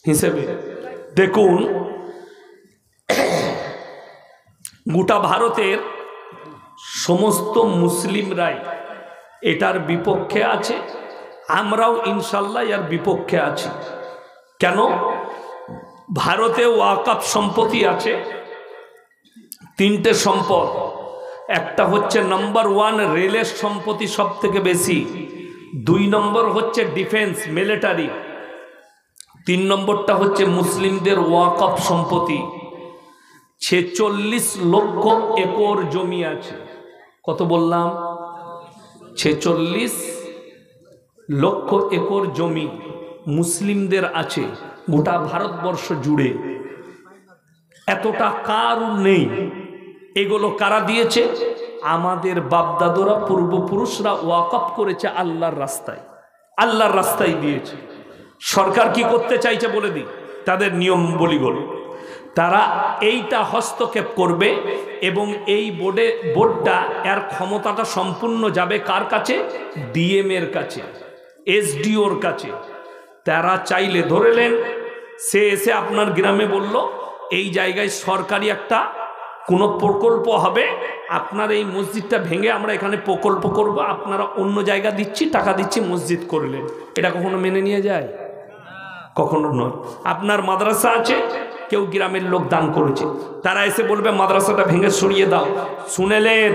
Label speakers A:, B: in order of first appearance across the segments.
A: হিসেবে। দেখুন, গোটা ভারতের সমস্ত মুসলিমরাই এটার বিপক্ষে আছে, আমরাও ইনশাল্লাহ এর বিপক্ষে আছি। কেন? ভারতে ওয়াকফ সম্পত্তি আছে তিনটে সম্পদ। একটা হচ্ছে নাম্বার 1 রেলের সম্পত্তি সব থেকে বেশি, 2 নম্বর হচ্ছে ডিফেন্স মিলিটারি, 3 নম্বরটা হচ্ছে মুসলিমদের ওয়াকফ সম্পত্তি। 46 লক্ষ একর জমি আছে। কত বললাম? 46 লক্ষ একর জমি মুসলিমদের আছে গোটা ভারতবর্ষ জুড়ে। এতটা কারও নেই। এগুলো কারা দিয়েছে? আমাদের বাপদাদরা পূর্বপুরুষরা ওয়াকফ করেছে আল্লাহর রাস্তায়, আল্লাহর রাস্তায় দিয়েছে। সরকার কি করতে চাইছে বলে দিই, তাদের নিয়ম বলিগুলো। তারা এইটা হস্তক্ষেপ করবে এবং এই বোর্ডটা এর ক্ষমতাটা সম্পূর্ণ যাবে কার কাছে? ডিএম এর কাছে, এসডিওর কাছে। তারা চাইলে ধরেলেন সে এসে আপনার গ্রামে বলল এই জায়গায় সরকারি একটা কোনো প্রকল্প হবে, আপনার এই মসজিদটা ভেঙে আমরা এখানে প্রকল্প করব, আপনারা অন্য জায়গা দিচ্ছি, টাকা দিচ্ছি, মসজিদ করলেন। এটা কখনো মেনে নিয়ে যায়? কখনো নয়। আপনার মাদ্রাসা আছে, কেউ গ্রামের লোক দান করেছে, তারা এসে বলবে মাদ্রাসাটা ভেঙে সরিয়ে দাও। শুনেলেন,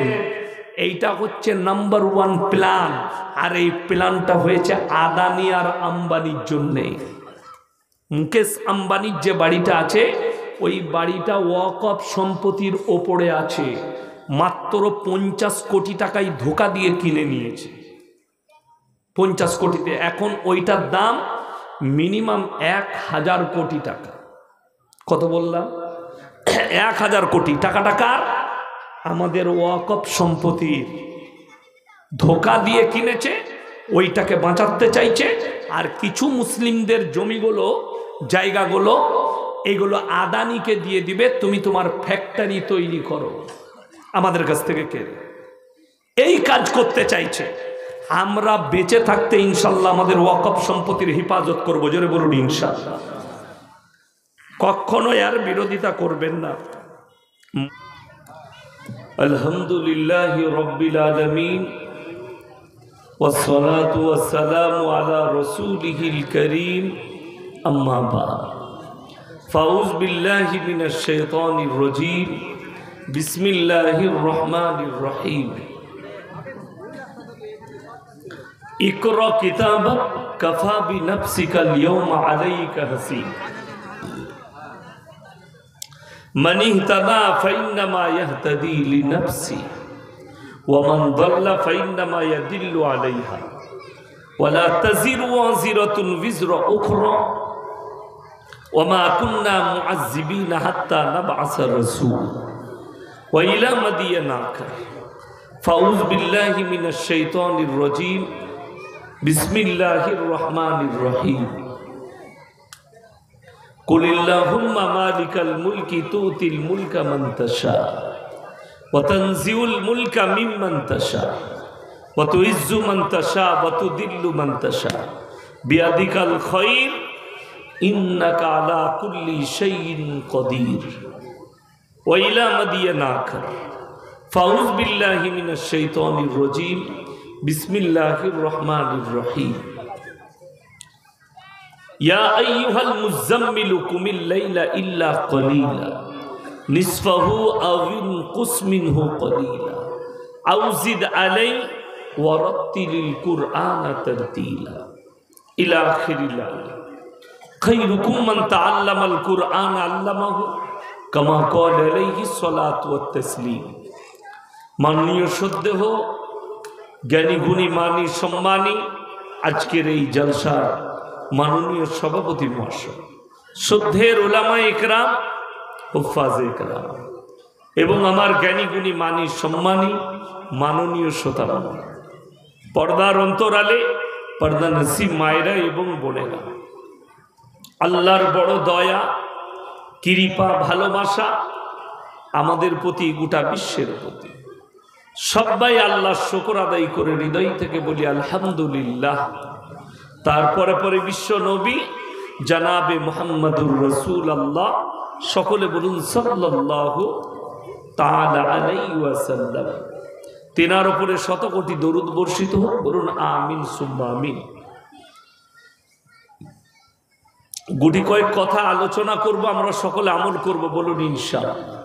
A: এইটা হচ্ছে নাম্বার 1 প্ল্যান। আর এই প্ল্যানটা হয়েছে আদানি আর আম্বানির জন্যে। মুকেশ আম্বানির যে বাড়িটা আছে, ওই বাড়িটা ওয়াকফ সম্পত্তির ওপরে আছে। মাত্র 50 কোটি টাকায় ধোকা দিয়ে কিনে নিয়েছে, 50 কোটিতে। এখন ওইটার দাম মিনিমাম 1000 কোটি টাকা। কত বললাম? 1000 কোটি টাকা। টাকার আমাদের ওয়াকফ সম্পত্তির ধোকা দিয়ে কিনেছে, ওইটাকে বাঁচাতে চাইছে। আর কিছু মুসলিমদের জমিগুলো, জায়গাগুলো, এগুলো আদানিকে দিয়ে দিবে, তুমি তোমার ফ্যাক্টরি তৈরি করো আমাদের কাছ থেকে কেড়ে। এই কাজ করতে চাইছে। আমরা বেঁচে থাকতে ইনশাল্লাহ আমাদের ওয়াকফ সম্পত্তির হেফাজত করবো। জোরে বলুন ইনশাল্লাহ। কখনো এর বিরোধিতা করবেন না। আলহামদুলিল্লাহি রাব্বিল আলামিন ওয়াসসালাতু ওয়াসসালামু আলা রাসূলিহিল কারীম, আম্মা বা'দ। ফাউযু বিল্লাহি মিনাশ শাইতানির রাজীম। বিসমিল্লাহির রহমানির রহিম। ইকরা কিতাবাক কাফা বিনাফসিকাল ইয়াওমা আলাইকা হাসিব। মান ইহতাদা ফাইন্নামা ইয়াহতাদি লিনাফসি ওয়া মান দাল্লা ফাইন্নামা ইয়াদিল্লু আলাইহা ওয়া লা তাজিরু ওয়াজিরাতুন বিজরা উখরা ওয়া মা কুন্না মুআযযিবিনা হাত্তা নাবআসা রাসূলা ওয়া ইলা মাদিয়ানা ফাউযু বিল্লাহি মিনাশ শাইতানির রাজীম। বিসমিল্লাহির রহমানির রহিম। কুলিল্লাহুম্মা মালিকাল মুলকি তুতিল মুলকা মান তাশা ওয়া তানজিউল মুলকা মিম্মান তাশা ওয়া তুইজ্জু মান তাশা ওয়া তুদিল্লু মান তাশা বিয়াদিকাল খায়র ইন্নাকা আলা কুল্লি শাইইন কাদির ওয়া ইলা মাদিয়ানাকা ফাউযু বিল্লাহি মিনাশ শাইতানির রাজীম। বিসমিল্লাহির রহমানির রহিম। ইয়া আইয়ুহাল মুযাম্মিলু কুমিল লাইলা ইল্লা কলিলা নিসফাহু আও ইনকুস মিনহু কলিলা আও জিদ আলাইহি ওয়া রাত্তিলিল কুরআনা তারতিলা ইলা আখিরিল আয়াত। খায়রুকুম মান তাআল্লামাল কুরআনা আল্লামাহু কামা ক্বালা আলাইহিস সালাতু ওয়াত তাসলিম। মাননীয় শ্রদ্ধেয় জ্ঞানী গুণী মানী সম্মানী আজকের এই জলসার মাননীয় সভাপতি মহাশয়, শ্রদ্ধের উলামায়ে ইকরাম, হুফাজে ইকরাম এবং আমার জ্ঞানী গুণী মানী সম্মানী মাননীয় শ্রোতারা, পর্দার অন্তরালে পর্দা নসিব মায়েরা এবং বোনেরা, আল্লাহর বড় দয়া, কৃপা, ভালোবাসা আমাদের প্রতি, গোটা বিশ্বের প্রতি। সবাই আল্লাহর শুকর আদায় করে হৃদয় থেকে বলি আলহামদুলিল্লাহ। তারপরে পরে বিশ্ব নবী জানাবে মুহাম্মাদুর রাসূলুল্লাহ, সকলে বলুন সাল্লাল্লাহু তাআলা আলাইহি ওয়াসাল্লাম। তেনার উপরে শত কোটি দরুদ বর্ষিত হোক, বলুন আমিন সুম্মা আমিন। গুটি কয়েক কথা আলোচনা করব, আমরা সকলে আমল করব, বলুন ইনশাআল্লাহ।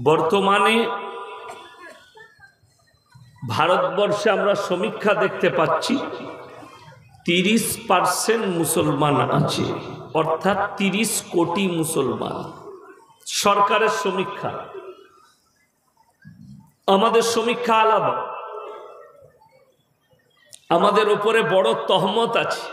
A: বর্তমানে ভারতবর্ষে আমরা সমীক্ষা দেখতে পাচ্ছি 30% মুসলমান আছে, অর্থাৎ 30 কোটি মুসলমান। সরকারের সমীক্ষা, আমাদের সমীক্ষা আলাদা। আমাদের উপরে বড় তহমত আছে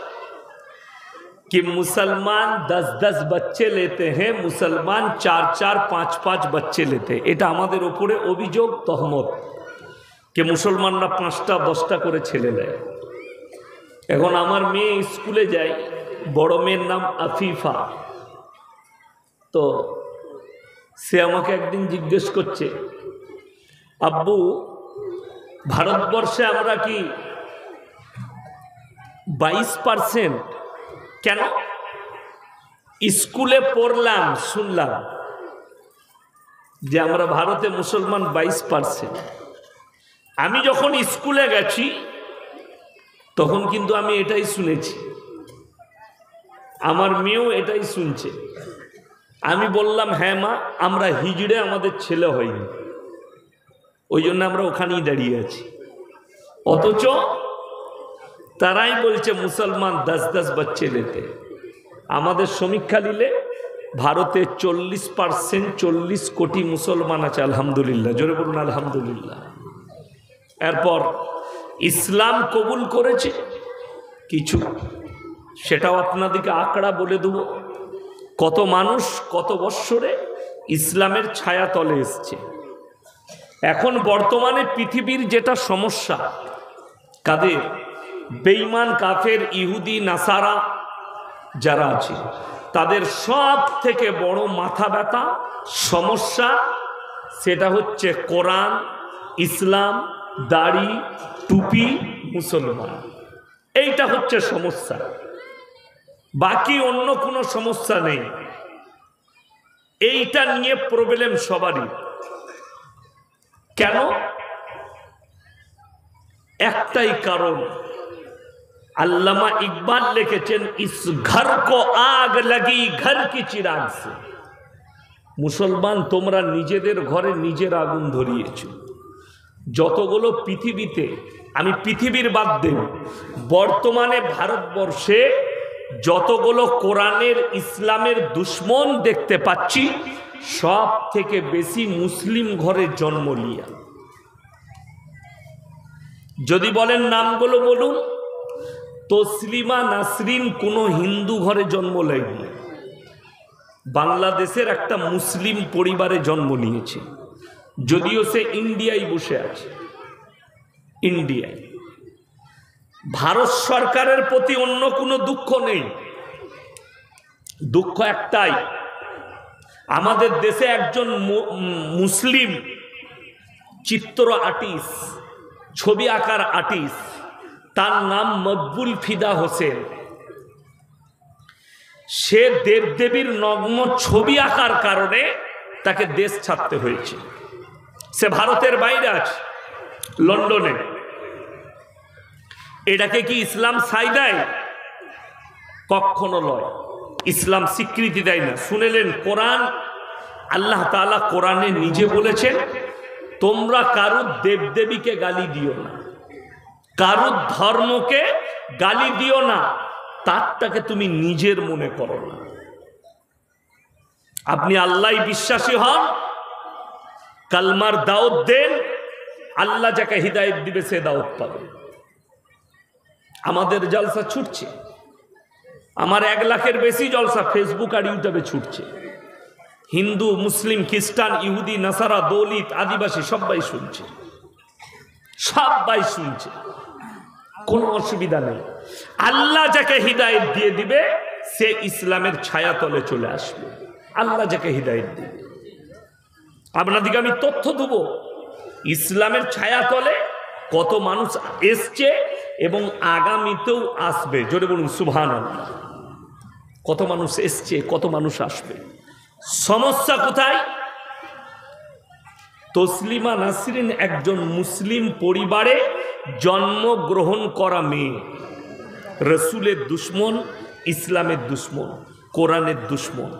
A: कि मुसलमान 10-10 बच्चे लेते हैं, मुसलमान 4-4, 5-5 बच्चे लेते हैं। এটা আমাদের উপরে অভিযোগ, তহমত, कि মুসলমানরা 5টা 10টা করে ছেলে নেয়। এখন আমার মেয়ে স্কুলে যায়, বড় মেয়ের নাম আফিফা। তো সে আমাকে একদিন জিজ্ঞেস করছে, আব্বু ভারতবর্ষে আমরা কি 22%? কেন? স্কুলে পড়লাম, শুনলাম যে আমরা ভারতে মুসলমান 22%। আমি যখন স্কুলে গেছি তখন কিন্তু আমি এটাই শুনেছি, আমার মেয়েও এটাই শুনছে। আমি বললাম হ্যাঁ মা, আমরা হিজড়ে আমাদের ছেলে হয়নি, ওই জন্য আমরা ওখানেই দাঁড়িয়ে আছি। অথচ তারাই বলছে মুসলমান 10-10 বাচ্চা লেতে। আমাদের সমীক্ষা নিলে ভারতে 40%, 40 কোটি মুসলমান আছে, আলহামদুলিল্লাহ, জোরে বলুন আলহামদুলিল্লাহ। এরপর ইসলাম কবুল করেছে কিছু, সেটাও আপনাদেরকে আঁকড়া বলে দেব। কত মানুষ কত বৎসরে ইসলামের ছায়া তলে এসছে। এখন বর্তমানে পৃথিবীর যেটা সমস্যা, কাদের? বেঈমান, কাফের, ইহুদি, নাসারা যারা আছে, তাদের সব থেকে বড় মাথা ব্যথা সমস্যা, সেটা হচ্ছে কোরআন, ইসলাম, দাড়ি, টুপি, মুসলমান। এইটা হচ্ছে সমস্যা, বাকি অন্য কোনো সমস্যা নেই। এইটা নিয়ে প্রবলেম সবারই। কেন? একটাই কারণ, আল্লামা ইকবাল লিখেছেন, ইস ঘর কো আগ লাগি ঘর কি চিরাগ সে। মুসলমান, তোমরা নিজেদের ঘরে নিজের আগুন ধরিয়েছ। যতগুলো পৃথিবীতে, আমি পৃথিবীর বাদ দেব, বর্তমানে ভারতবর্ষে যতগুলো কোরআনের ইসলামের দুশ্মন দেখতে পাচ্ছি, সব থেকে বেশি মুসলিম ঘরে জন্ম লিয়া। যদি বলেন নামগুলো বলুন, তসলিমা নাসরিন কোনো হিন্দু ঘরে জন্ম নেয়নি, বাংলাদেশের একটা মুসলিম পরিবারে জন্ম নিয়েছে, যদিও সে ইন্ডিয়ায় বসে আছে। ইন্ডিয়ায় ভারত সরকারের প্রতি অন্য কোনো দুঃখ নেই, দুঃখ একটাই, আমাদের দেশে একজন মুসলিম চিত্র আর্টিস্ট, ছবি আঁকার আর্টিস্ট, তার নাম মকবুল ফিদা হোসেন। সে দেবদেবীর নগ্ন ছবি আঁকার কারণে তাকে দেশ ছাড়তে হয়েছে। সে ভারতের বাইরে আছে, লন্ডনে। এটাকে কি ইসলাম সাই দেয়? কখনো নয়, ইসলাম স্বীকৃতি দেয় না। শুনেলেন, কোরআন, আল্লাহ তাআলা কোরআনে নিজে বলেছেন, তোমরা কারুর দেবদেবীকে গালি দিও না, কারুর ধর্মকে গালি দিও না, তারটাকে তুমি নিজের মনে করো না। আপনি আল্লাহ বিশ্বাসী হন, কালমার দাওয়াত দেন, আল্লাহ যাকে হিদায়াত দিবে সে দাওয়াত পাবে। আমাদের জলসা ছুটছে, আমার 1 লাখের বেশি জলসা ফেসবুক আর ইউটিউবে ছুটছে। হিন্দু, মুসলিম, খ্রিস্টান, ইহুদি, নাসারা, দলিত, আদিবাসী সবাই শুনছে, সবাই শুনছে, কোনো অসুবিধা নেই। আল্লাহ যাকে হিদায়াত দিয়ে দিবে সে ইসলামের ছায়া তলে চলে আসবে। আল্লাহ যাকে হিদায়াত দিবে, আপনাদিকে আমি তথ্য দেব, ইসলামের ছায়া তলে কত মানুষ এসছে, এবং আগামীতেও আসবে। জোরে বলুন সুবহানাল্লাহ। কত মানুষ এসছে, কত মানুষ আসবে। সমস্যা কোথায়? তসলিমা নাসরিন একজন মুসলিম পরিবারে জন্মগ্রহণ করা মেয়ে, রসুলের দুশ্মন, ইসলামের দুশ্মন, কোরআনের দুশ্মন।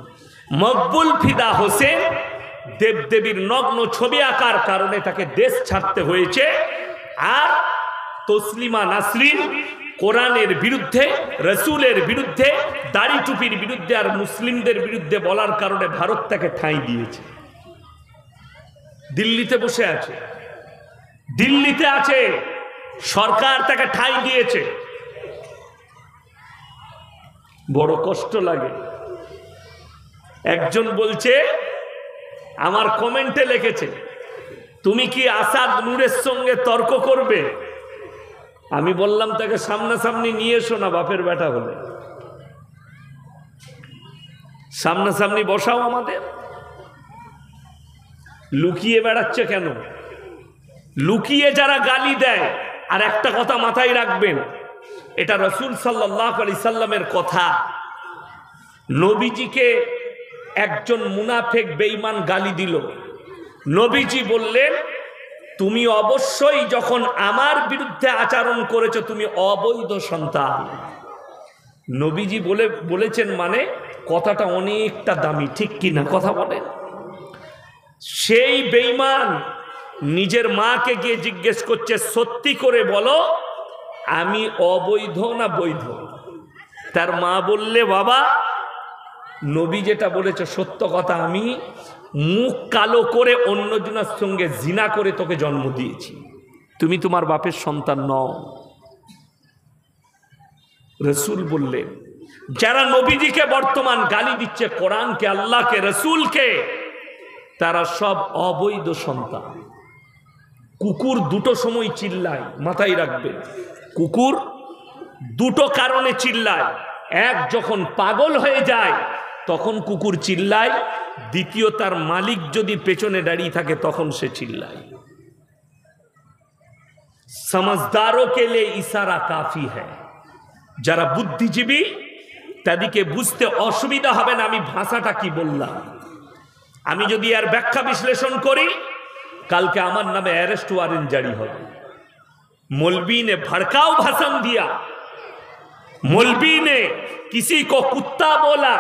A: মকবুল ফিদা হোসেন দেবদেবীর নগ্ন ছবি আঁকার কারণে তাকে দেশ ছাড়তে হয়েছে। আর তসলিমা নাসরিন কোরআনের বিরুদ্ধে, রসুলের বিরুদ্ধে, দাড়ি টুপির বিরুদ্ধে আর মুসলিমদের বিরুদ্ধে বলার কারণে ভারত তাকে ঠাঁই দিয়েছে। দিল্লিতে বসে আছে, দিল্লিতে আছে, সরকার তাকে ঠাঁই দিয়েছে। বড় কষ্ট লাগে। একজন বলছে, আমার কমেন্টে লিখেছে, তুমি কি আসাদ নূরের সঙ্গে তর্ক করবে? আমি বললাম তাকে সামনাসামনি নিয়ে এসো না, বাপের বেটা হলে সামনাসামনি বসাও। আমাদের লুকিয়ে বেড়াচ্ছে কেন? লুকিয়ে যারা গালি দেয়, আর একটা কথা মাথায় রাখবেন, এটা রাসূল সাল্লাল্লাহু আলাইহি সাল্লামের কথা। নবীজিকে একজন মুনাফিক বেঈমান গালি দিল। নবীজি বললেন, তুমি অবশ্যই যখন আমার বিরুদ্ধে আচরণ করেছো তুমি অবৈধ সন্তান। নবীজি বলেছেন মানে কথাটা অনেকটা দামি, ঠিক কি না? কথা বলেন। সেই বেঈমান নিজের মাকে গিয়ে জিজ্ঞেস করছে, সত্যি করে বলো আমি অবৈধ না বৈধ? তার মা বললে, বাবা নবী যেটা বলেছে সত্য কথা, আমি মুখ কালো করে অন্যজনের সঙ্গে জিনা করে তোকে জন্ম দিয়েছি, তুমি তোমার বাপের সন্তান নও। রসুল বললেন, যারা নবীজিকে বর্তমান গালি দিচ্ছে, কোরআনকে, আল্লাহকে, রসুলকে, তারা সব অবৈধ সন্তান। কুকুর দুটো সময় চিল্লায়, মাথায় রাখবেন। কুকুর দুটো কারণে চিল্লায়। এক, যখন পাগল হয়ে যায় তখন কুকুর চিল্লায়। দ্বিতীয়, তার মালিক যদি পেছনে দাঁড়িয়ে থাকে তখন সে চিল্লায়। समझदारों के लिए इशारा काफी है। যারা বুদ্ধিজীবী তাদেরকে বুঝতে অসুবিধা হবে না আমি ভাষাটা কি বললাম। আমি যদি আর ব্যাখ্যা বিশ্লেষণ করি, কালকে আমার नामे अरेस्ट वारंट जारी হবে। मौलवी ने भड़काऊ भाषण दिया, मौलवी ने किसी को कुत्ता बोला,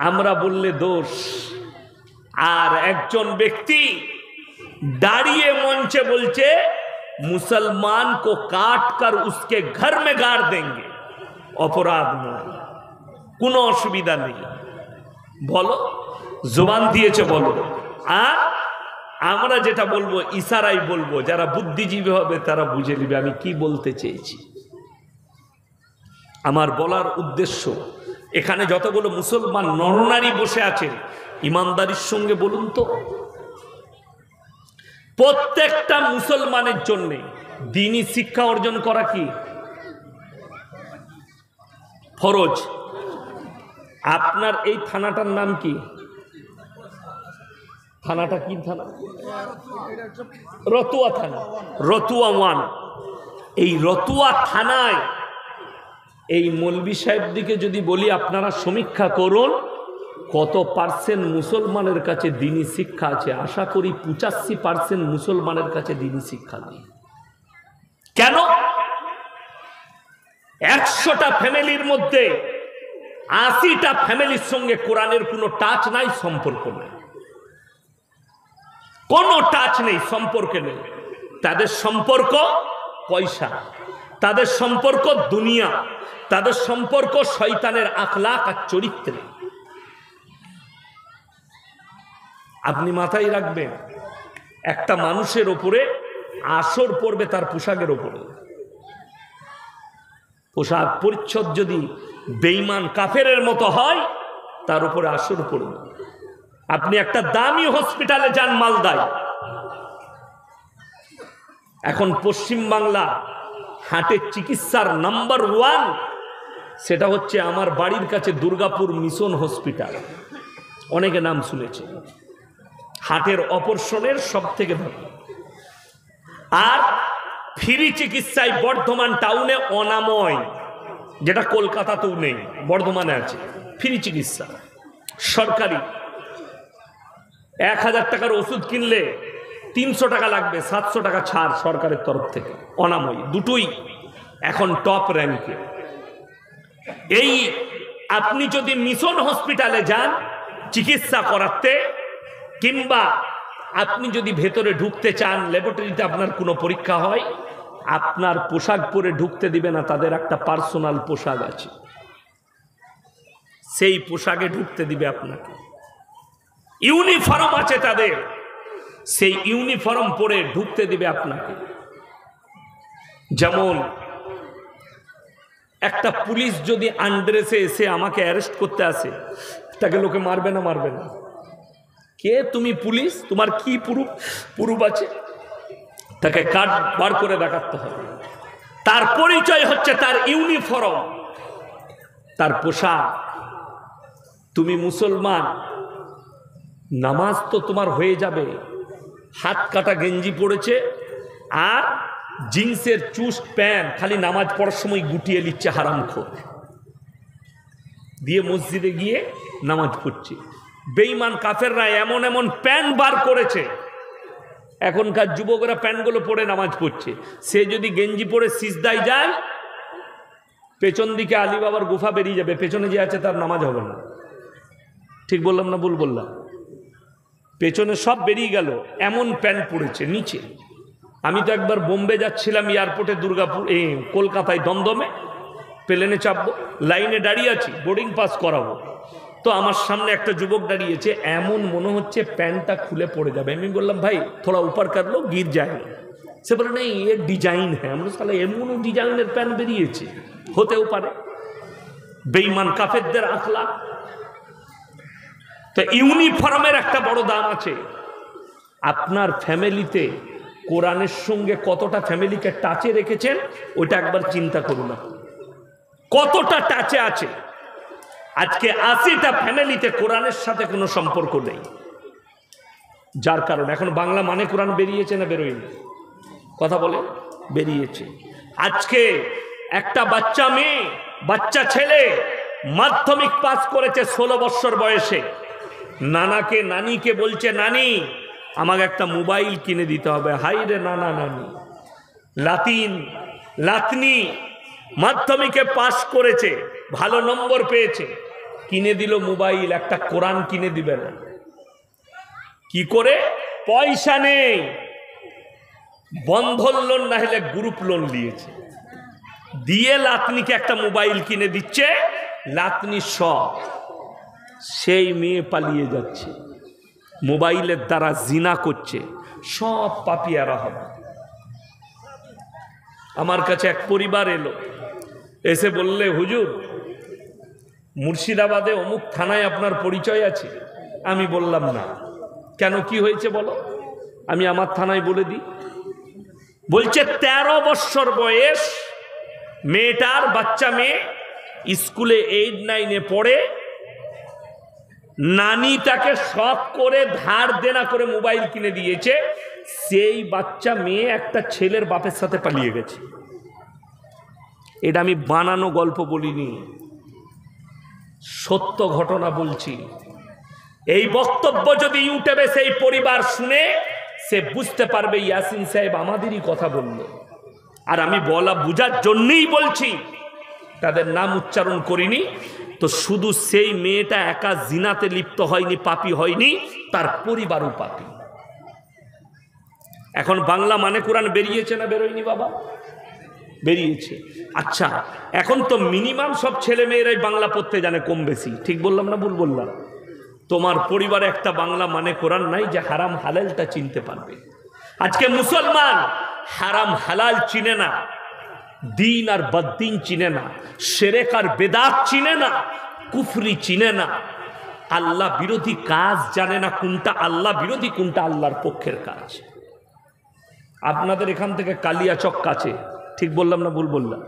A: আমরা বললে দোষ। আর একজন ব্যক্তি দাঁড়িয়ে মঞ্চে বলছে मुसलमान को काट कर उसके घर में गाड़ देंगे, अपराध नয়, কোনো অসুবিধা নেই। বলো, জবান দিয়েছে বলো। আর আমরা যেটা বলবো ইশারাই বলবো, যারা বুদ্ধিজীবী হবে তারা বুঝে নেবে আমি কি বলতে চেয়েছি। আমার বলার উদ্দেশ্য, এখানে যতগুলো মুসলমান নরনারী বসে আছেন, ইমানদারির সঙ্গে বলুন তো, প্রত্যেকটা মুসলমানের জন্য দ্বীনি শিক্ষা অর্জন করা কি ফরজ। আপনার এই থানাটার নাম কি? থানাটা কি থানা? রতুয়া থানা, রতুয়া 1। এই রতুয়া থানায় এই মৌলভী সাহেব দিকে যদি বলি আপনারা সমীক্ষা করুন কত পার্সেন্ট মুসলমানের কাছে দ্বীনি শিক্ষা আছে, আশা করি 85% মুসলমানের কাছে দ্বীনি শিক্ষা নেই। কেন? 100টা ফ্যামিলির মধ্যে 80টা ফ্যামিলির সঙ্গে কোরআনের কোনো টাচ নাই, সম্পর্ক নেই, কোনো টাচ নেই, সম্পর্ক নেই। তাদের সম্পর্ক পয়সা, তাদের সম্পর্ক দুনিয়া, তাদের সম্পর্ক শয়তানের আখলাক আর চরিত্রে। আপনি মাথায় রাখবেন, একটা মানুষের ওপরে আসর পড়বে তার পোশাকের ওপরে। পোশাক পরিচ্ছদ যদি বেঈমান কাফেরের মতো হয় তার উপরে আসর পড়বে। আপনি একটা দামি হসপিটালে যান মালদায়, এখন পশ্চিম বাংলা হার্টের চিকিৎসার নাম্বার 1 সেটা হচ্ছে আমার বাড়ির কাছে দুর্গাপুর মিশন হসপিটাল, অনেকে নাম শুনেছে, হার্টের অপারেশনের সব থেকে ভালো। আর ফ্রি চিকিৎসায় বর্ধমান টাউনে অনাময়, যেটা কলকাতাতেও নেই, বর্ধমানে আছে ফ্রি চিকিৎসা সরকারি। 1000 টাকার ওষুধ কিনলে 300 টাকা লাগবে, 700 টাকা ছাড় সরকারের তরফ থেকে। অনাময় দুটোই এখন টপ র্যাঙ্কে। এই আপনি যদি মিশন হসপিটালে যান চিকিৎসা করাতে, কিংবা আপনি যদি ভেতরে ঢুকতে চান, ল্যাবরেটরিতে আপনার কোনো পরীক্ষা হয়, আপনার পোশাক পরে ঢুকতে দিবে না, তাদের একটা পার্সোনাল পোশাক আছে, সেই পোশাকে ঢুকতে দিবে আপনাকে। ইউনিফর্ম আছে তাদের, সেই ইউনিফর্ম পরে ঢুকতে দিবে আপনাকে। যেমন একটা পুলিশ যদি আন্ড্রেসে এসে আমাকে অ্যারেস্ট করতে আসে, তাকে লোকে মারবে না? মারবে না। কে তুমি? পুলিশ, তোমার কি প্রুফ আছে? তাকে কার্ড বার করে দেখাতে হবে। তার পরিচয় হচ্ছে তার ইউনিফর্ম, তার পোশাক। তুমি মুসলমান, নামাজ তো তোমার হয়ে যাবে, হাত কাটা গেঞ্জি পড়েছে আর জিন্সের চুস্ট প্যান্ট, খালি নামাজ পড়ার সময় গুটিয়ে নিচ্ছে হারামখোর, দিয়ে মসজিদে গিয়ে নামাজ পড়ছে। বেঈমান কাফেররা এমন এমন প্যান্ট বার করেছে, এখনকার যুবকরা প্যান্টগুলো পরে নামাজ পড়ছে। সে যদি গেঞ্জি পরে সিজদায় যায়, পেছন দিকে আলী বাবার গুফা বেরিয়ে যাবে, পেছনে যে আছে তার নামাজ হবে না। ঠিক বললাম না ভুল বললাম? পেছনে সব বেরিয়ে গেল, এমন প্যান্ট পড়েছে নিচে। আমি তো একবার বোম্বে যাচ্ছিলাম, এয়ারপোর্টে দুর্গাপুর, কলকাতায় দমদমে প্লেনে চাপবো, লাইনে দাঁড়িয়ে আছি, বোর্ডিং পাস করাবো। তো আমার সামনে একটা যুবক দাঁড়িয়েছে, এমন মনে হচ্ছে প্যান্টটা খুলে পড়ে যাবে। আমি বললাম ভাই থোড়া উপর কর লো, গির যায়। সে বলে নেই এ ডিজাইন হ্যাঁ। আমরা সালা এমন ডিজাইনের প্যান্ট বেরিয়েছে, হতেও পারে। বেঈমান কাফেরদের আখলাক। তো ইউনিফর্মের একটা বড় দাম আছে। আপনার ফ্যামিলিতে কোরআনের সঙ্গে কতটা ফ্যামিলিকে টাচে রেখেছেন, ওইটা একবার চিন্তা করুন, কতটা টাচে আছে। আজকে 80টা ফ্যামিলিতে কোরআনের সাথে কোনো সম্পর্ক নেই, যার কারণে এখন বাংলা মানে কোরআন বেরিয়েছে না বেরোয়নি? কথা বলে বেরিয়েছে। আজকে একটা বাচ্চা মেয়ে, বাচ্চা ছেলে মাধ্যমিক পাস করেছে 16 বছর বয়সে, নানাকে নানিকে বলছে নানি আমাকে একটা মোবাইল কিনে দিতে হবে। হাই রে নানা নানি, লাতনি মাধ্যমিকে পাস করেছে, ভালো নম্বর পেয়েছে, কিনে দিল মোবাইল, একটা কোরআন কিনে দিবে না। কি করে? পয়সা নেই, বন্ধন লোন না হলে গ্রুপ লোন নিয়েছে, দিয়ে লাতনিকে একটা মোবাইল কিনে দিচ্ছে। লাতনি সব, সেই মেয়ে পালিয়ে যাচ্ছে, মোবাইলের দ্বারা জিনা করছে, সব পাপিয়ারা হবে। আমার কাছে এক পরিবার এলো, এসে বললে হুজুর মুর্শিদাবাদে অমুক থানায় আপনার পরিচয় আছে। আমি বললাম না। কেন, কি হয়েছে বলো? আমি আমার থানায় বলে দিই। বলছে 13 বছর বয়স মেয়েটার, বাচ্চা মেয়ে, স্কুলে 8-9-এ পড়ে, নানি তাকে শখ করে ধার দেনা করে মোবাইল কিনে দিয়েছে। সেই বাচ্চা মেয়ে একটা ছেলের বাপের সাথে পালিয়ে গেছে। এটা আমি বানানো গল্প বলিনি, সত্য ঘটনা বলছি। এই বক্তব্য যদি ইউটিউবে সেই পরিবার শুনে, সে বুঝতে পারবে ইয়াসিন সাহেব আমাদেরই কথা বলল। আর আমি বলা বুঝার জন্যই বলছি, তাদের নাম উচ্চারণ করিনি। তো শুধু সেই মেয়েটা একা জিনাতে লিপ্ত হয়নি, পাপী হয়নি, তার পরিবারও পাপী। এখন বাংলা মানে কোরআন বেরিয়েছে না বেরোয়নি বাবা? বেরিয়েছে। আচ্ছা, এখন তো মিনিমাম সব ছেলে মেয়েরাই বাংলা পড়তে জানে কম বেশি। ঠিক বললাম না ভুল বললাম? তোমার পরিবারে একটা বাংলা মানে কোরআন নাই যে হারাম হালালটা চিনতে পারবে। আজকে মুসলমান হারাম হালাল চিনে না, দিন আর বদ্দিন চিনে না, শিরক আর বেদাত চিনে না, কুফরি চিনে না, আল্লাহ বিরোধী কাজ জানে না, কোনটা আল্লাহ বিরোধী কোনটা আল্লাহর পক্ষের কাজ। আপনাদের এখান থেকে কালিয়াচক কাছে, ঠিক বললাম না ভুল বললাম?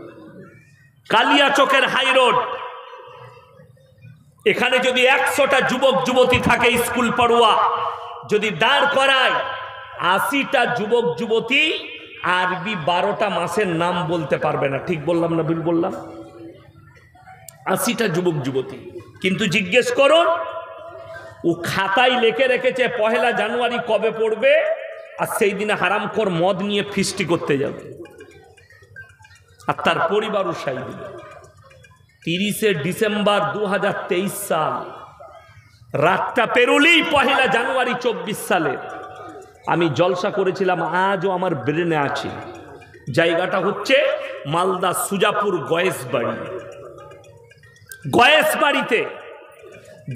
A: কালিয়াচকের হাই রোড, এখানে যদি 100টা যুবক যুবতী থাকে স্কুল পড়ুয়া, যদি দাঁড় করায় 80টা যুবক যুবতী আরবি 12টা মাসের নাম বলতে পারবে না। ঠিক বললাম না ভুল বললাম? 80টা যুবক যুবতী। কিন্তু জিজ্ঞেস করুন, ও খাতায় লিখে রেখেছে 1 জানুয়ারি কবে পড়বে, আর সেই দিনে হারামখোর মদ নিয়ে ফিস্টি করতে যাবে, আর তার পরিবারও সাই দিবে। 30 ডিসেম্বর 2023 সাল, রাতটা পেরোলেই 1 জানুয়ারি 24 সালে আমি জলসা করেছিলাম, আজও আমার ব্রেনে আছে। জায়গাটা হচ্ছে মালদা সুজাপুর গয়েশবাড়ি। গয়েশবাড়িতে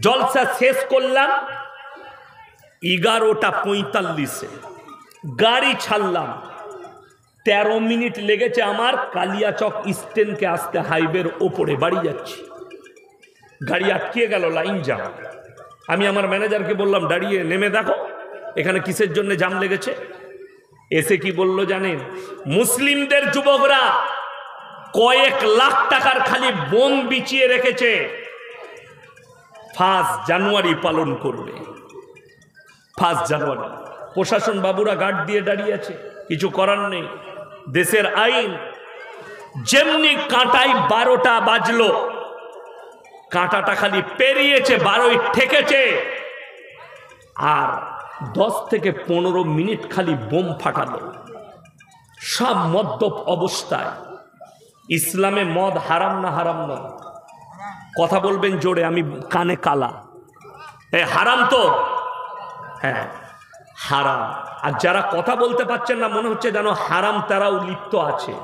A: জলসা শেষ করলাম 11টা 45-এ, গাড়ি ছাড়লাম। 13 মিনিট লেগেছে আমার কালিয়াচক স্ট্যান্ডকে আসতে, হাইওয়ের ওপরে বাড়ি যাচ্ছি। গাড়ি আটকে গেল, লাইন জাম। আমি আমার ম্যানেজারকে বললাম, দাঁড়িয়ে নেমে দেখো এখানে কিসের জন্য জাম লেগেছে। এসে কি বলল জানেন? মুসলিমদের যুবকরা কয়েক লাখ টাকার খালি বোম বিছিয়ে রেখেছে, 1 জানুয়ারি পালন করবে। 1 জানুয়ারি প্রশাসন বাবুরা গার্ড দিয়ে দাঁড়িয়ে আছে, কিছু করার নেই, দেশের আইন। যেমনি কাঁটায় 12টা বাজলো, কাঁটাটা খালি পেরিয়েছে, 12ই ঠেকেছে, আর 10 থেকে 15 মিনিট খালি বোম ফাটালো, সব মদ্যপ অবস্থায়। ইসলামে মদ হারাম না হারাম নয়? কথা বলবেন জোরে, আমি কানে কালা। হারাম তো? হ্যাঁ হারাম। আর যারা কথা বলতে পারছেন না, মনে হচ্ছে যেন হারাম তারাও লিপ্ত আছে।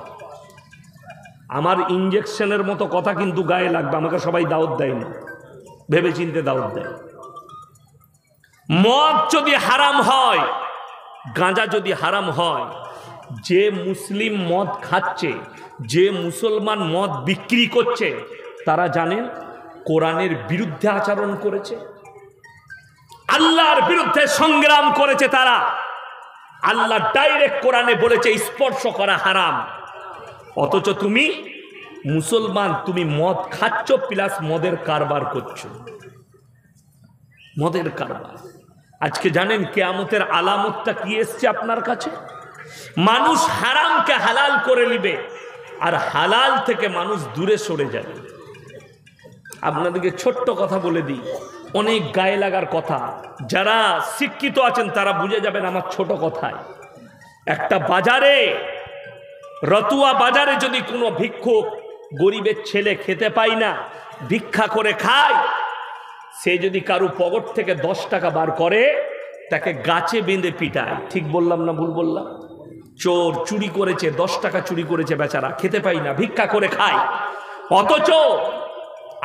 A: আমার ইঞ্জেকশনের মতো কথা কিন্তু গায়ে লাগবে, আমাকে সবাই দাওয়াত দেয় না, ভেবে চিনতে দাওয়াত দেয়। মদ যদি হারাম হয়, গাঁজা যদি হারাম হয়, যে মুসলিম মদ খাচ্ছে, যে মুসলমান মদ বিক্রি করছে, তারা জানেন কোরআনের বিরুদ্ধে আচরণ করেছে, আল্লাহর বিরুদ্ধে সংগ্রাম করেছে তারা। আল্লাহ ডাইরেক্ট কোরআনে বলেছে স্পর্শ করা হারাম, অথচ তুমি মুসলমান, তুমি মদ খাচ্ছ প্লাস মদের কারবার করছো, মদের কারবার। আজকে জানেন কিয়ামতের আলামতটা কি এসছে আপনার কাছে? মানুষ হারামকে হালাল করে নিবে, আর হালাল থেকে মানুষ দূরে সরে যাবে। আপনাদেরকে ছোট্ট কথা বলে দিই, অনেক গায়ে লাগার কথা, যারা শিক্ষিত আছেন তারা বুঝে যাবেন আমার ছোট কথায়। একটা বাজারে, রতুয়া বাজারে যদি কোনো ভিক্ষুক, গরিবের ছেলে খেতে পায় না, ভিক্ষা করে খায়, সে যদি কারো পকেট থেকে 10 টাকা বার করে, তাকে গাছে বেঁধে পিটায়। ঠিক বললাম না ভুল বললাম? চোর চুরি করেছে, 10 টাকা চুরি করেছে, বেচারা খেতে পায় না, ভিক্ষা করে খায়। অথচ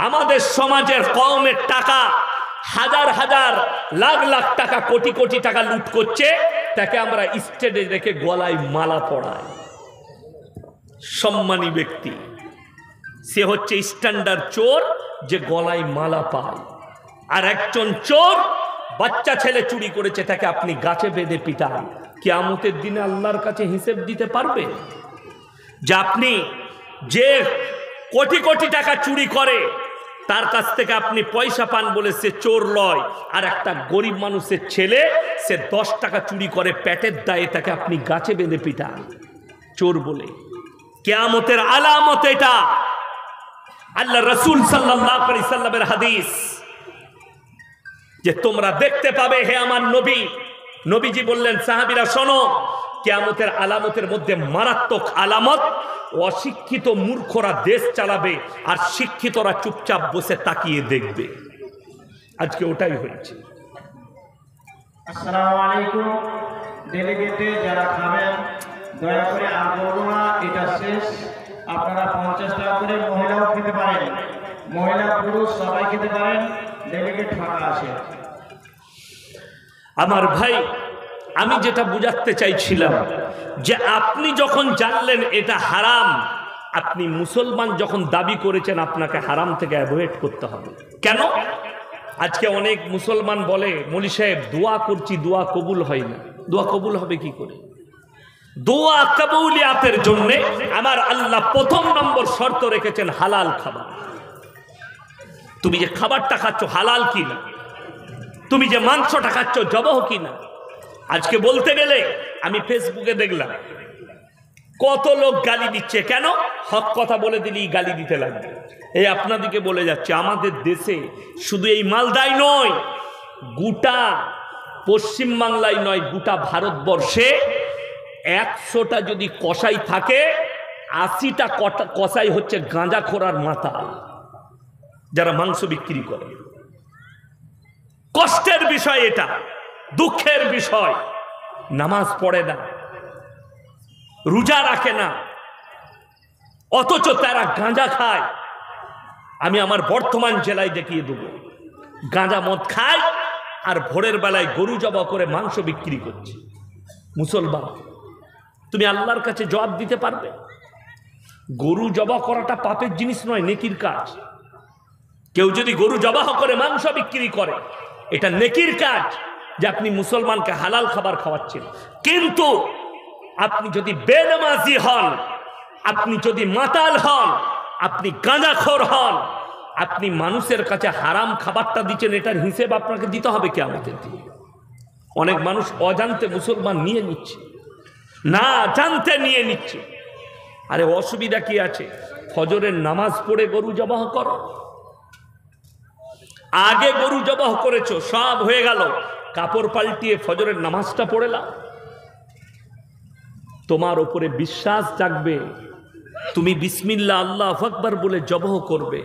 A: আমাদের সমাজের কওমের টাকা, হাজার হাজার লাখ লাখ টাকা, কোটি কোটি টাকা লুট করছে, তাকে আমরা স্টেজে রেখে গলায় মালা পরাই। সম্মানী ব্যক্তি, সে হচ্ছে স্ট্যান্ডার্ড চোর, যে গলায় মালা পায়। আর একজন চোর, বাচ্চা ছেলে চুরি করেছে, তাকে আপনি গাছে বেঁধে পিটান। কিয়ামতের দিনে আল্লাহর কাছে হিসেব দিতে পারবে যে আপনি যে কোটি কোটি টাকা চুরি করে, তার কাছ থেকে আপনি পয়সা পান বলে সে চোর লয়, আর একটা গরিব মানুষের ছেলে, সে 10 টাকা চুরি করে পেটের দায়ে, তাকে আপনি গাছে বেঁধে পিটান চোর বলে। কিয়ামতের আলামত এটা। আল্লাহ রাসূল সাল্লাল্লাহু আলাইহি সাল্লামের হাদিস, যে তোমরা দেখতে পাবে হে আমার নবী। নবীজি বললেন, সাহাবীরা শোনো, কিয়ামতের আলামতের মধ্যে মারাত্মক আলামত, অশিক্ষিত মূর্খরা দেশ চালাবে, আর শিক্ষিতরা চুপচাপ বসে তাকিয়ে দেখবে। আজকে ওটাই হয়েছে।
B: আসসালামু আলাইকুম। ডেলিগেটে যারা খাবেন দয়া করে আর বলবো না, এটা শেষ। আপনারা 50 টাকা করে মহিলাও খেতে পারেন, মহিলা পুরুষ সবাই খেতে পারেন। ডেলিগেট ফাঁকা আছে।
A: আমার ভাই, আমি যেটা বুঝাতে চাইছিলাম, যে আপনি যখন জানলেন এটা হারাম, আপনি মুসলমান যখন দাবি করেছেন, আপনাকে হারাম থেকে অ্যাভয়েড করতে হবে। কেন? আজকে অনেক মুসলমান বলে, মৌলী সাহেব দোয়া করছি, দোয়া কবুল হয় না। দোয়া কবুল হবে কি করে? দোয়া কবুলিয়াতের জন্য আমার আল্লাহ 1 নম্বর শর্ত রেখেছেন, হালাল খাবার। তুমি যে খাবারটা খাচ্ছ হালাল কিনা, তুমি যে মাংসটা খাচ্ছ জবহ কিনা। আজকে বলতে গেলে আমি ফেসবুকে দেখলাম, কত লোক গালি দিচ্ছে, কেন? হক কথা বলে দিলেই গালি দিতে লাগবে। এই আপনাদেরকে বলে যাচ্ছে, আমাদের দেশে শুধু এই মালদায় নয়, গোটা পশ্চিমবাংলায় নয়, গোটা ভারতবর্ষে 100টা যদি কসাই থাকে, 80টা কসাই হচ্ছে গাঁজাখোর আর মাতাল, যারা মাংস বিক্রি করে। কষ্টের বিষয় এটা, দুঃখের বিষয়। নামাজ পড়ে না, রোজা রাখে না, অথচ তারা গাঁজা খায়। আমি আমার বর্ধমান জেলায় দেখিয়ে দেবো, গাঁজা মদ খায় আর ভোরের বেলায় গরু জবাই করে মাংস বিক্রি করছে। মুসলমান, তুমি আল্লাহর কাছে জবাব দিতে পারবে? গরু জবাই করাটা পাপের জিনিস নয়, নেকির কাজ। কেউ যদি গরু জবাই করে মাংস বিক্রি করে, এটা নেকির কাজ, যে আপনি মুসলমানকে হালাল খাবার খাওয়াচ্ছেন। কিন্তু আপনি যদি বেনামাজি হন, আপনি যদি মাতাল হন, আপনি গাঁজাখোর হন, আপনি মানুষের কাছে হারাম খাবারটা দিচ্ছেন, এটার হিসেব আপনাকে দিতে হবে কিয়ামতের দিন। অনেক মানুষ অজান্তে মুসলমান নিয়ে নিচ্ছে, না জানতে নিয়ে নিচ্ছে। আরে অসুবিধা কি আছে? ফজরের নামাজ পড়ে গরু জবাই করো। আগে গরু জবাই করেছো, সব হয়ে গেল, কাপড় পাল্টিয়ে ফজরের নামাজটা পড়ে নাও। তোমার উপরে বিশ্বাস জাগবে, তুমি বিসমিল্লাহ আল্লাহু আকবার বলে জবাই করবে।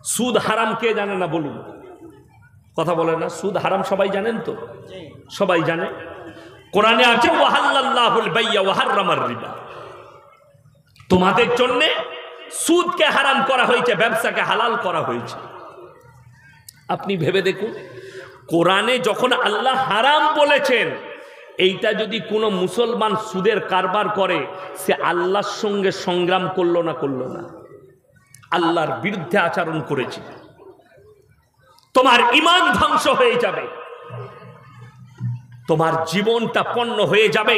A: সুদ হারাম কে জানে না বলুন? কথা বলে না, সুদ হারাম সবাই জানেন তো? সবাই জানে। কোরআনে আছে ওয়াহাল্লাল্লাহুল বাইয়া ওয়া হাররামার রিবা। তোমাদের জন্য সুদকে হারাম করা হয়েছে, ব্যবসাকে হালাল করা হয়েছে। আপনি ভেবে দেখুন, কোরআনে যখন আল্লাহ হারাম বলেছেন, এইটা যদি কোনো মুসলমান সুদের কারবার করে, সে আল্লাহর সঙ্গে সংগ্রাম করলো না? করলো না? আল্লাহর বিরুদ্ধে আচরণ করেছে। তোমার ঈমান ধ্বংস হয়ে যাবে, তোমার জীবনটা পণ্য হয়ে যাবে,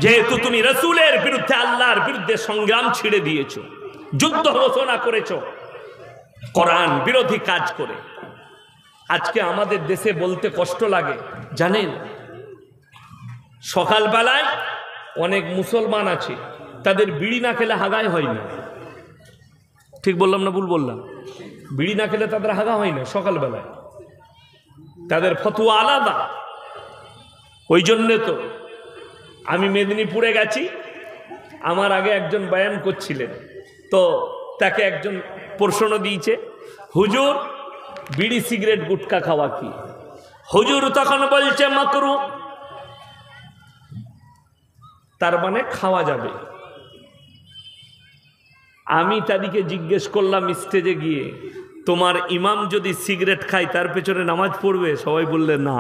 A: যেহেতু তুমি রাসূলের বিরুদ্ধে, আল্লাহর বিরুদ্ধে সংগ্রাম ছেড়ে দিয়েছো, যুদ্ধ ঘোষণা করেছো কোরআন বিরোধী কাজ করে। আজকে আমাদের দেশে বলতে কষ্ট লাগে, জানেন, সকালবেলায় অনেক মুসলমান আছে, তাদের বিড়ি না খেলে হাগাই হয় না। ঠিক বললাম না ভুল বললাম? বিড়ি না খেলে তাদের হাগা হয় না সকালবেলায়, তাদের ফতোয়া আলাদা। ওই জন্যে তো আমি মেদিনীপুরে গেছি, আমার আগে একজন বয়ান করছিলেন, তো তাকে একজন প্রশ্ন দিয়েছে, হুজুর বিড়ি সিগারেট গুটকা খাওয়া কি? হুজুর তখন বলছে মাকরু, তার মানে খাওয়া যাবে। আমি তাদেরকে জিজ্ঞেস করলাম স্টেজে গিয়ে, তোমার ইমাম যদি সিগারেট খায় তার পেছনে নামাজ পড়বে? সবাই বললে না।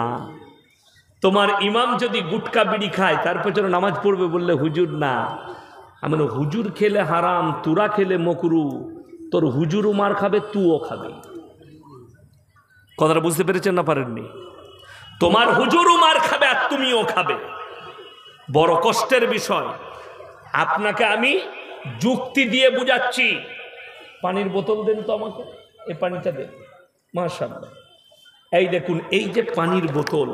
A: তোমার ইমাম যদি গুটকা বিড়ি খায় তার পেছনে নামাজ পড়বে? বললে হুজুর না। আমি বললাম, হুজুর খেলে হারাম, তোরা খেলে মকরু, তোর হুজুরও মার খাবে, তুও খাবে। কথাটা বুঝতে পেরেছেন না পারেননি? তোমার হুজুরও মার খাবে আর তুমিও খাবে। বড় কষ্টের বিষয়। আপনাকে আমি যুক্তি দিয়ে বুঝাচ্ছি। পানির বোতল দেন তো আমাকে, এই পানিটা দেন। মাশাআল্লাহ, এই দেখুন, এই যে পানির বোতল,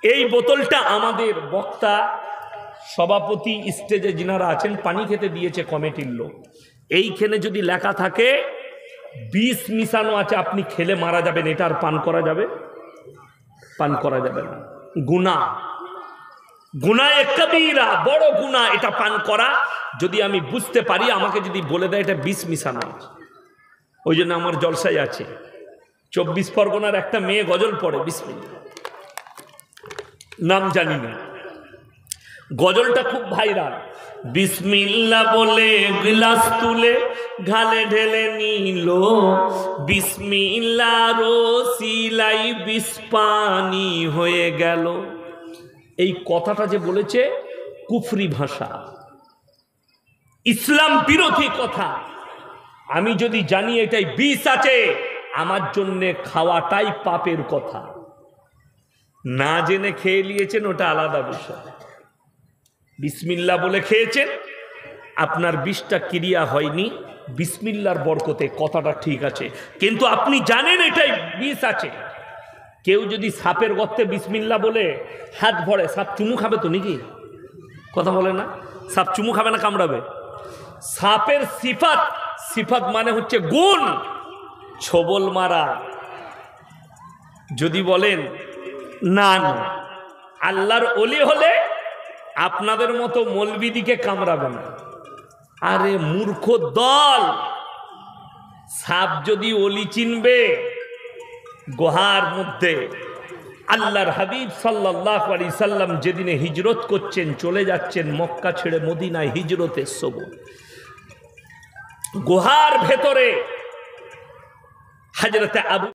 A: এই বোতলটা আমাদের বক্তা সভাপতি স্টেজে যিনারা আছেন পানি খেতে দিয়েছে কমিটির লোক। এইখানে যদি লেখা থাকে বিষ মিশানো আছে, আপনি খেলে মারা যাবেন, এটা আর পান করা যাবে? পান করা যাবে না। গুনাহ, গুনাহে কবিরা, বড় গুনাহ এটা পান করা। যদি আমি বুঝতে পারি, আমাকে যদি বলে দেয় এটা বিষ মিশানো আছে। ওই জন্য আমার জলসায় আছে 24 পরগনার একটা মেয়ে গজল পড়ে, বিসমিল্লাহ, নাম জানি না, গজলটা খুব ভাইরাল। বিসমিল্লাহ বলে গ্লাস তুলে ঘালে ঢেলে নিল, বিসমিল্লাহ রসিলাই বিষ পানি হয়ে গেল। এই কথাটা যে বলেছে কুফরি ভাষা, ইসলাম বিরোধী কথা। আমি যদি জানি এটাই বিষ আছে, আমার জন্যে খাওয়াটাই পাপের কথা। না জেনে খেয়ে নিয়েছেন, ওটা আলাদা বিষয়। বিসমিল্লাহ বলে খেয়েছেন, আপনার বিষটা ক্রিয়া হয়নি, বিসমিল্লাহর বরকতে কথাটা ঠিক আছে, কিন্তু আপনি জানেন এটাই বিষ আছে। কেউ যদি সাপের গর্তে বিসমিল্লাহ বলে হাত ভরে, সাপ চুমু খাবে তো নাকি? কথা বলে না? সাপ চুমু খাবে না কামড়াবে? সাপের সিফাত, সিফাত মানে হচ্ছে গুণ, ছোবল মারা। যদি বলেন না না আল্লাহর ওলি হলে আপনাদের মতো মৌলবিদিকে কামড়াবে না, আরে মূর্খ দল, সাপ যদি ওলি চিনবে গুহার মধ্যে। আল্লাহর হাবিব সাল্লাল্লাহু আলাইহি সাল্লাম যেদিনে হিজরত করছেন, চলে যাচ্ছেন মক্কা ছেড়ে মদিনায় হিজরতের সবর, গুহার ভেতরে হযরতে আবু